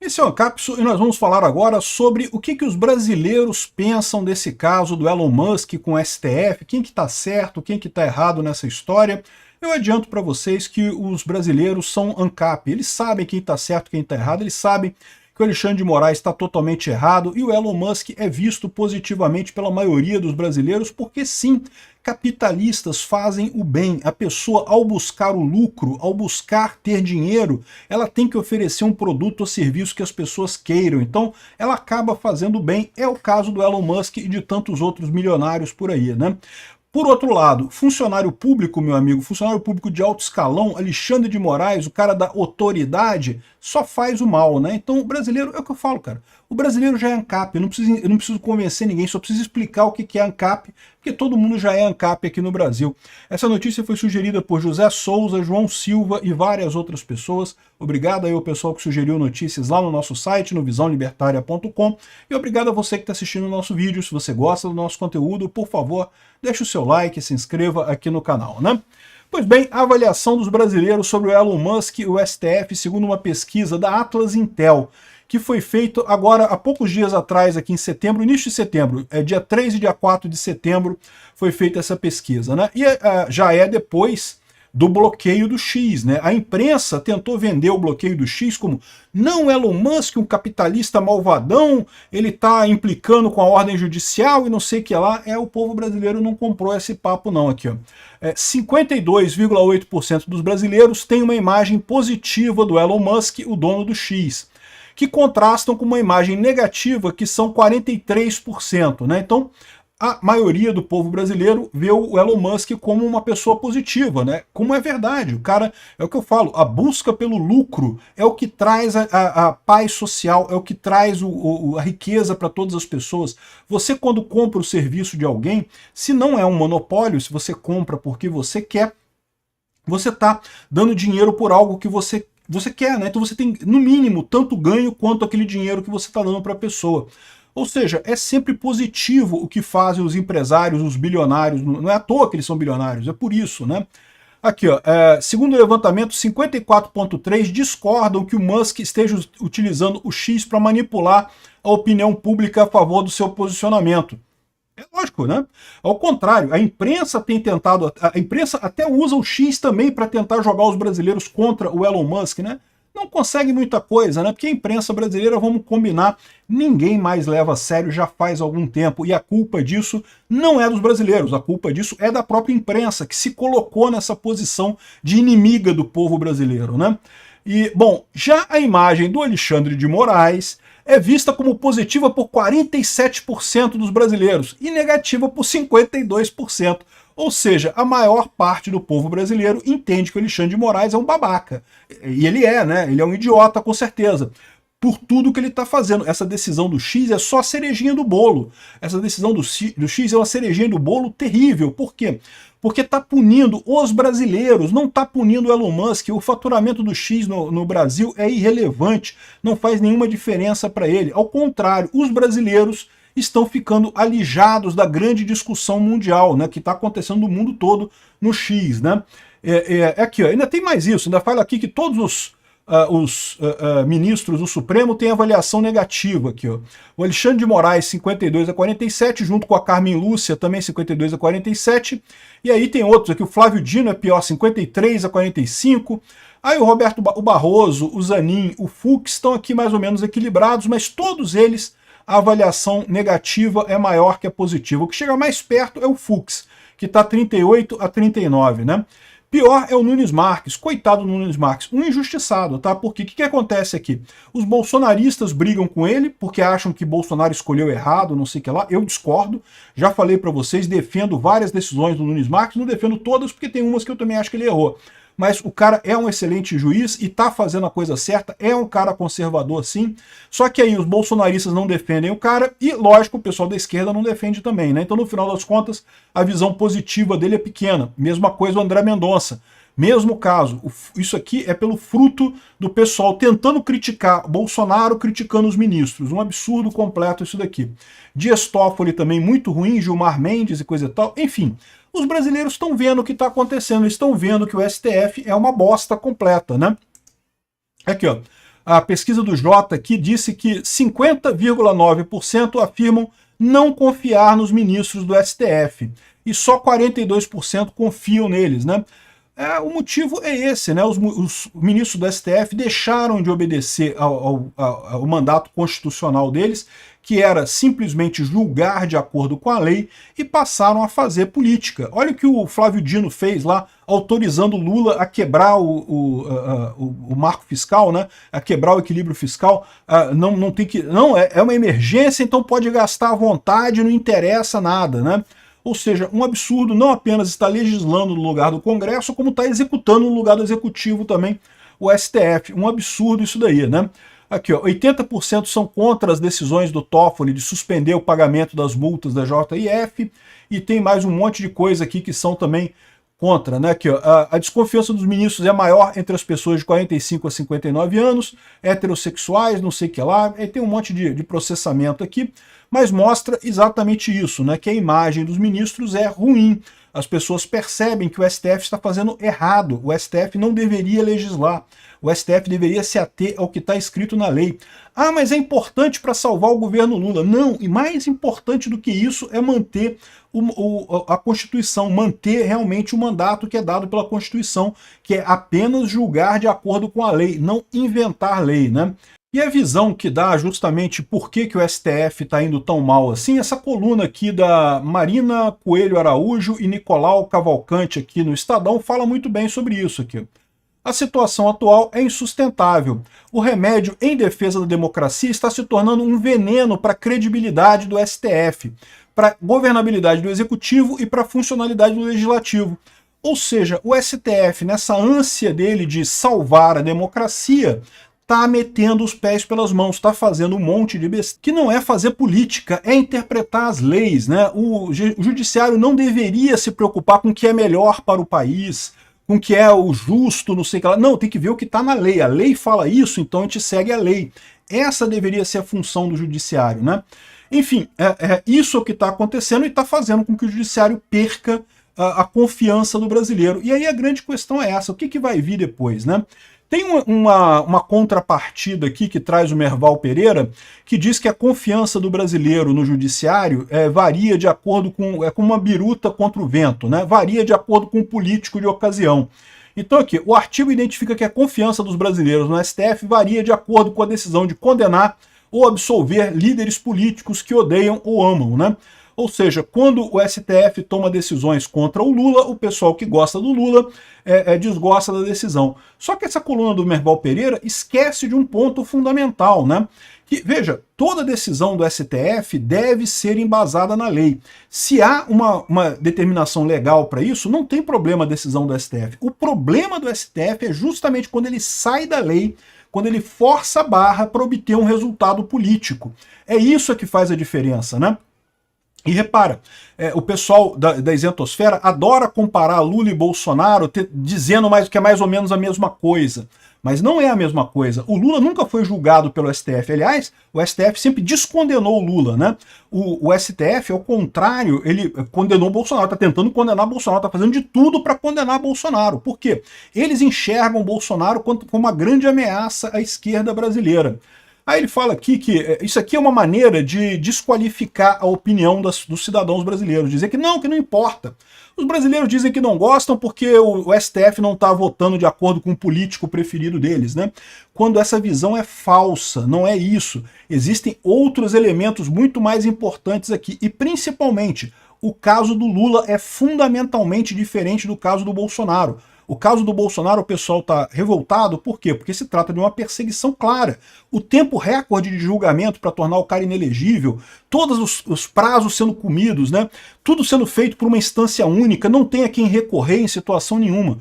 Esse é o Ancapsu e nós vamos falar agora sobre o que os brasileiros pensam desse caso do Elon Musk com o STF, quem que está certo, quem que está errado nessa história. Eu adianto para vocês que os brasileiros são ANCAP, eles sabem quem está certo, quem está errado, eles sabem que o Alexandre de Moraes está totalmente errado e o Elon Musk é visto positivamente pela maioria dos brasileiros porque sim, capitalistas fazem o bem. A pessoa, ao buscar o lucro, ao buscar ter dinheiro, ela tem que oferecer um produto ou serviço que as pessoas queiram. Então, ela acaba fazendo o bem. É o caso do Elon Musk e de tantos outros milionários por aí, né? Por outro lado, funcionário público, meu amigo, funcionário público de alto escalão, Alexandre de Moraes, o cara da autoridade, só faz o mal, né? Então o brasileiro, é o que eu falo, cara, o brasileiro já é ANCAP, eu não preciso convencer ninguém, só preciso explicar o que é ANCAP, porque todo mundo já é ANCAP aqui no Brasil. Essa notícia foi sugerida por José Souza, João Silva e várias outras pessoas. Obrigado aí ao pessoal que sugeriu notícias lá no nosso site, no visãolibertaria.com, e obrigado a você que está assistindo o nosso vídeo. Se você gosta do nosso conteúdo, por favor, deixe o seu like e se inscreva aqui no canal, né? Pois bem, a avaliação dos brasileiros sobre o Elon Musk e o STF, segundo uma pesquisa da Atlas Intel, que foi feito agora há poucos dias atrás, aqui em setembro, início de setembro, dia 3 e dia 4 de setembro, foi feita essa pesquisa, né? E já é depois do bloqueio do X, né? A imprensa tentou vender o bloqueio do X como não, Elon Musk, um capitalista malvadão, ele está implicando com a ordem judicial e não sei o que lá. O povo brasileiro não comprou esse papo não aqui, ó. 52,8% dos brasileiros têm uma imagem positiva do Elon Musk, o dono do X, que contrastam com uma imagem negativa, que são 43%, né? Então, a maioria do povo brasileiro vê o Elon Musk como uma pessoa positiva, né? Como é verdade, o cara, é o que eu falo, a busca pelo lucro é o que traz a paz social, é o que traz a riqueza para todas as pessoas. Você, quando compra o serviço de alguém, se não é um monopólio, se você compra porque você quer, você está dando dinheiro por algo que você quer, né? Então você tem, no mínimo, tanto ganho quanto aquele dinheiro que você está dando para a pessoa. Ou seja, é sempre positivo o que fazem os empresários, os bilionários, não é à toa que eles são bilionários, é por isso, né? Aqui, ó, segundo o levantamento, 54,3% discordam que o Musk esteja utilizando o X para manipular a opinião pública a favor do seu posicionamento. É lógico, né? Ao contrário, a imprensa tem tentado, a imprensa até usa o X também para tentar jogar os brasileiros contra o Elon Musk, né? Não consegue muita coisa, né? Porque a imprensa brasileira, vamos combinar, ninguém mais leva a sério já faz algum tempo, e a culpa disso não é dos brasileiros, a culpa disso é da própria imprensa, que se colocou nessa posição de inimiga do povo brasileiro, né? E, bom, já a imagem do Alexandre de Moraes é vista como positiva por 47% dos brasileiros e negativa por 52%. Ou seja, a maior parte do povo brasileiro entende que o Alexandre de Moraes é um babaca. E ele é, né? Ele é um idiota, com certeza. Por tudo que ele está fazendo. Essa decisão do X é só a cerejinha do bolo. Essa decisão do X é uma cerejinha do bolo terrível. Por quê? Porque está punindo os brasileiros, não está punindo o Elon Musk. O faturamento do X no Brasil é irrelevante, não faz nenhuma diferença para ele. Ao contrário, os brasileiros estão ficando alijados da grande discussão mundial, né, que está acontecendo no mundo todo no X, né? Aqui, ó, ainda tem mais isso, ainda fala aqui que todos os ministros do Supremo têm avaliação negativa aqui, ó. O Alexandre de Moraes 52,47, junto com a Carmen Lúcia também 52,47, e aí tem outros aqui, o Flávio Dino é pior, 53,45, aí o Roberto Barroso, o Zanin, o Fux estão aqui mais ou menos equilibrados, mas todos eles a avaliação negativa é maior que a positiva. O que chega mais perto é o Fux, que está 38,39, né? Pior é o Nunes Marques, coitado do Nunes Marques, um injustiçado, tá? Porque o que acontece aqui? Os bolsonaristas brigam com ele porque acham que Bolsonaro escolheu errado, não sei o que lá. Eu discordo, já falei para vocês, defendo várias decisões do Nunes Marques, não defendo todas porque tem umas que eu também acho que ele errou. Mas o cara é um excelente juiz e tá fazendo a coisa certa, é um cara conservador sim, só que aí os bolsonaristas não defendem o cara e, lógico, o pessoal da esquerda não defende também, né? Então, no final das contas, a visão positiva dele é pequena. Mesma coisa o André Mendonça. Mesmo caso, isso aqui é pelo fruto do pessoal tentando criticar Bolsonaro, criticando os ministros. Um absurdo completo isso daqui. Dias Toffoli também muito ruim, Gilmar Mendes e coisa e tal. Enfim, os brasileiros estão vendo o que está acontecendo, estão vendo que o STF é uma bosta completa, né? Aqui, ó. A pesquisa do Jota aqui disse que 50,9% afirmam não confiar nos ministros do STF e só 42% confiam neles, né? O motivo é esse, né? Os ministros do STF deixaram de obedecer ao mandato constitucional deles, que era simplesmente julgar de acordo com a lei, e passaram a fazer política. Olha o que o Flávio Dino fez lá, autorizando Lula a quebrar o marco fiscal, né? A quebrar o equilíbrio fiscal. Não tem que. Não, é uma emergência, então pode gastar à vontade, não interessa nada, né? Ou seja, um absurdo. Não apenas está legislando no lugar do Congresso, como está executando no lugar do Executivo também, o STF. Um absurdo isso daí, né? Aqui, ó, 80% são contra as decisões do Toffoli de suspender o pagamento das multas da JIF, e tem mais um monte de coisa aqui que são também contra, né? Aqui, ó, a desconfiança dos ministros é maior entre as pessoas de 45 a 59 anos, heterossexuais, não sei o que lá, e tem um monte de processamento aqui, mas mostra exatamente isso, né? Que a imagem dos ministros é ruim. As pessoas percebem que o STF está fazendo errado, o STF não deveria legislar, o STF deveria se ater ao que está escrito na lei. Ah, mas é importante para salvar o governo Lula. Não, e mais importante do que isso é manter a Constituição, manter realmente o mandato que é dado pela Constituição, que é apenas julgar de acordo com a lei, não inventar lei, né? E a visão que dá justamente por que o STF está indo tão mal assim, essa coluna aqui da Marina Coelho Araújo e Nicolau Cavalcante aqui no Estadão fala muito bem sobre isso aqui. A situação atual é insustentável. O remédio em defesa da democracia está se tornando um veneno para a credibilidade do STF, para a governabilidade do Executivo e para a funcionalidade do Legislativo. Ou seja, o STF, nessa ânsia dele de salvar a democracia, está metendo os pés pelas mãos, está fazendo um monte de besteira, que não é fazer política, é interpretar as leis, né? O judiciário não deveria se preocupar com o que é melhor para o país, com o que é o justo, não sei o que lá. Não, tem que ver o que está na lei. A lei fala isso, então a gente segue a lei. Essa deveria ser a função do judiciário, né? Enfim, isso é o que está acontecendo e está fazendo com que o judiciário perca a confiança do brasileiro. E aí a grande questão é essa, o que vai vir depois, né? Tem uma contrapartida aqui que traz o Merval Pereira, que diz que a confiança do brasileiro no judiciário varia de acordo com... É como uma biruta contra o vento, né? Varia de acordo com o político de ocasião. Então aqui, o artigo identifica que a confiança dos brasileiros no STF varia de acordo com a decisão de condenar ou absolver líderes políticos que odeiam ou amam, né? Ou seja, quando o STF toma decisões contra o Lula, o pessoal que gosta do Lula desgosta da decisão. Só que essa coluna do Merval Pereira esquece de um ponto fundamental, né? Que, veja, toda decisão do STF deve ser embasada na lei. Se há uma determinação legal para isso, não tem problema a decisão do STF. O problema do STF é justamente quando ele sai da lei, quando ele força a barra para obter um resultado político. É isso que faz a diferença, né? E repara, o pessoal da isentosfera adora comparar Lula e Bolsonaro, dizendo que é mais ou menos a mesma coisa. Mas não é a mesma coisa. O Lula nunca foi julgado pelo STF. Aliás, o STF sempre descondenou o Lula, né? O STF, ao contrário, ele condenou o Bolsonaro, está tentando condenar o Bolsonaro, está fazendo de tudo para condenar Bolsonaro. Por quê? Eles enxergam o Bolsonaro como uma grande ameaça à esquerda brasileira. Aí ele fala aqui que isso aqui é uma maneira de desqualificar a opinião dos cidadãos brasileiros, dizer que não importa. Os brasileiros dizem que não gostam porque o STF não está votando de acordo com o político preferido deles, né? Quando essa visão é falsa, não é isso. Existem outros elementos muito mais importantes aqui, e principalmente, o caso do Lula é fundamentalmente diferente do caso do Bolsonaro. O caso do Bolsonaro, o pessoal está revoltado, por quê? Porque se trata de uma perseguição clara. O tempo recorde de julgamento para tornar o cara inelegível, todos os prazos sendo comidos, né? Tudo sendo feito por uma instância única, não tem a quem recorrer em situação nenhuma.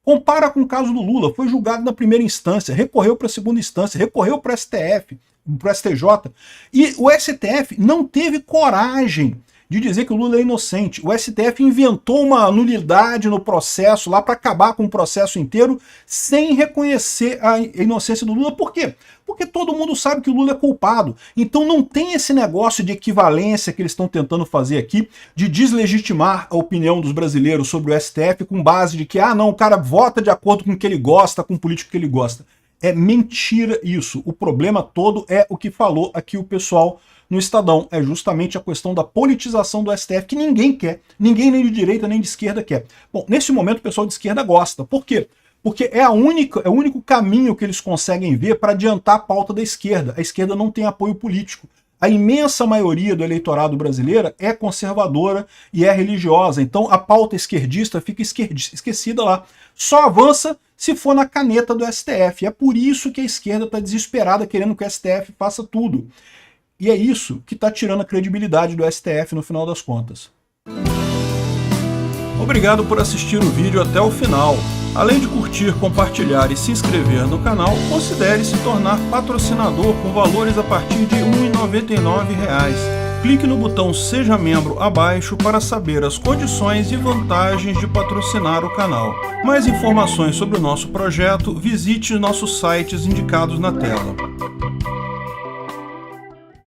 Compara com o caso do Lula, foi julgado na primeira instância, recorreu para a segunda instância, recorreu para o STF, para o STJ, e o STF não teve coragem de dizer que o Lula é inocente. O STF inventou uma nulidade no processo lá para acabar com o processo inteiro sem reconhecer a inocência do Lula. Por quê? Porque todo mundo sabe que o Lula é culpado. Então não tem esse negócio de equivalência que eles estão tentando fazer aqui, de deslegitimar a opinião dos brasileiros sobre o STF com base de que, não, o cara vota de acordo com o que ele gosta, com o político que ele gosta. É mentira isso. O problema todo é o que falou aqui o pessoal no Estadão. É justamente a questão da politização do STF, que ninguém quer. Ninguém nem de direita nem de esquerda quer. Bom, nesse momento o pessoal de esquerda gosta. Por quê? Porque é o único caminho que eles conseguem ver para adiantar a pauta da esquerda. A esquerda não tem apoio político. A imensa maioria do eleitorado brasileiro é conservadora e é religiosa. Então a pauta esquerdista fica esquecida lá. Só avança se for na caneta do STF. É por isso que a esquerda está desesperada querendo que o STF faça tudo. E é isso que está tirando a credibilidade do STF no final das contas. Obrigado por assistir o vídeo até o final. Além de curtir, compartilhar e se inscrever no canal, considere se tornar patrocinador com valores a partir de R$ 1,99. Clique no botão Seja Membro abaixo para saber as condições e vantagens de patrocinar o canal. Mais informações sobre o nosso projeto, visite nossos sites indicados na tela.